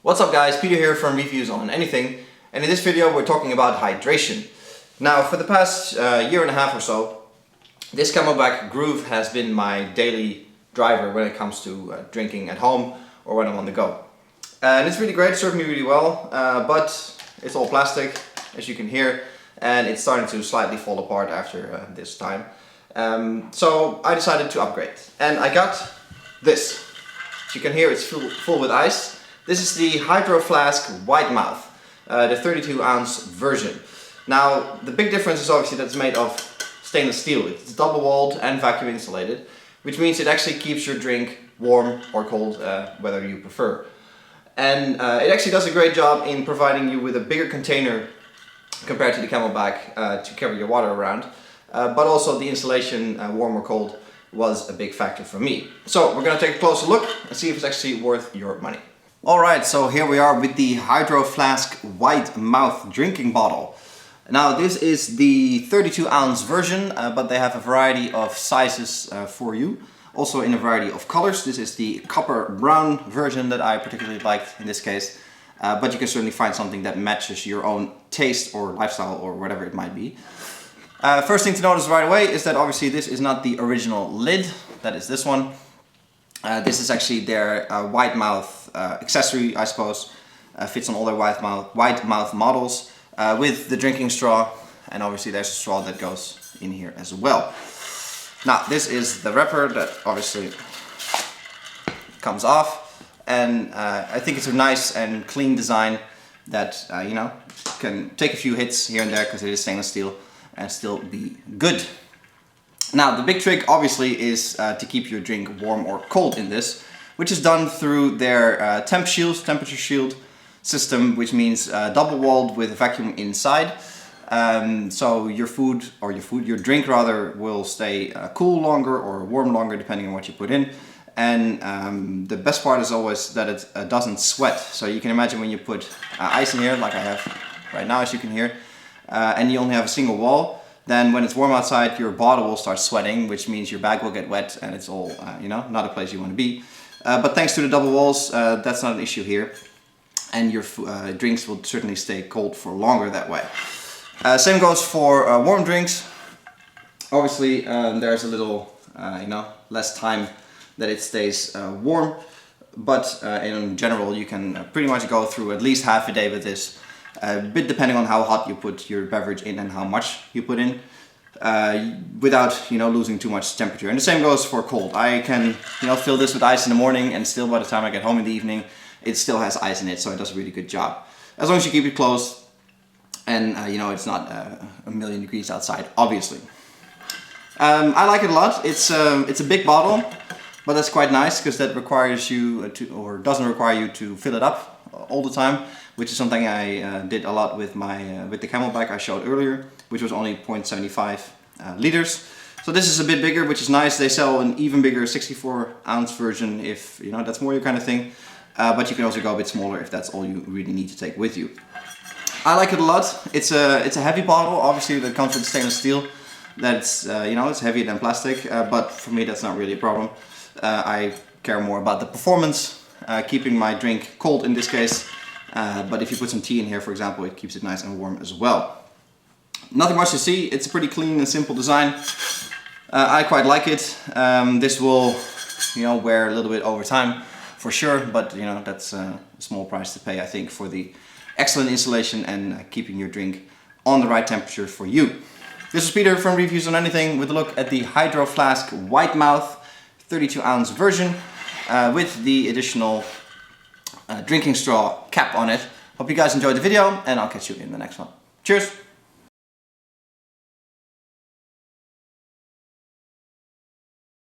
What's up guys, Peter here from Reviews on Anything, and in this video we're talking about hydration. Now for the past year and a half or so, this Camelback Groove has been my daily driver when it comes to drinking at home or when I'm on the go. And it's really great, served me really well, but it's all plastic as you can hear, and it's starting to slightly fall apart after this time. So I decided to upgrade, and I got this. As you can hear, it's full with ice. This is the Hydro Flask Widemouth, the 32-ounce version. Now, the big difference is obviously that it's made of stainless steel. It's double-walled and vacuum insulated, which means it actually keeps your drink warm or cold, whether you prefer. And it actually does a great job in providing you with a bigger container compared to the Camelback to carry your water around. But also the insulation, warm or cold, was a big factor for me. So we're going to take a closer look and see if it's actually worth your money. Alright, so here we are with the Hydro Flask Widemouth drinking bottle. Now this is the 32-ounce version, but they have a variety of sizes for you. Also in a variety of colors. This is the copper brown version that I particularly liked in this case. But you can certainly find something that matches your own taste or lifestyle or whatever it might be. First thing to notice right away is that obviously this is not the original lid. That is this one. This is actually their Widemouth accessory, I suppose. Fits on all their Widemouth models with the drinking straw, and obviously there's a straw that goes in here as well. Now this is the wrapper that obviously comes off, and I think it's a nice and clean design that you know, can take a few hits here and there because it is stainless steel and still be good. Now the big trick obviously is to keep your drink warm or cold in this, which is done through their temperature shield system, which means double walled with a vacuum inside. So your drink rather, will stay cool longer or warm longer depending on what you put in. And the best part is always that it doesn't sweat. So you can imagine when you put ice in here, like I have right now as you can hear, and you only have a single wall, then when it's warm outside, your bottle will start sweating, which means your bag will get wet and it's all, you know, not a place you want to be. But thanks to the double walls, that's not an issue here. And your drinks will certainly stay cold for longer that way. Same goes for warm drinks. Obviously, there's a little, you know, less time that it stays warm. But in general, you can pretty much go through at least half a day with this. A bit depending on how hot you put your beverage in and how much you put in, without, you know, losing too much temperature. And the same goes for cold. I can, you know, fill this with ice in the morning, and still by the time I get home in the evening, it still has ice in it, so it does a really good job. As long as you keep it closed, and you know, it's not a million degrees outside, obviously. I like it a lot. It's a big bottle, but that's quite nice because that requires you or doesn't require you to fill it up all the time, which is something I did a lot with the Camelback I showed earlier, which was only 0.75 liters. So this is a bit bigger, which is nice. They sell an even bigger 64-ounce version if, you know, that's more your kind of thing. But you can also go a bit smaller if that's all you really need to take with you. I like it a lot. It's a heavy bottle, obviously that comes with stainless steel. That's you know, it's heavier than plastic, but for me that's not really a problem. I care more about the performance, keeping my drink cold in this case. But if you put some tea in here, for example, it keeps it nice and warm as well. Nothing much to see. It's a pretty clean and simple design. I quite like it. This will, you know, wear a little bit over time for sure, but you know, that's a small price to pay, I think, for the excellent insulation and keeping your drink on the right temperature for you. This is Peter from Reviews on Anything with a look at the Hydro Flask Widemouth 32-ounce version with the additional drinking straw cap on it. Hope you guys enjoyed the video, and I'll catch you in the next one. Cheers!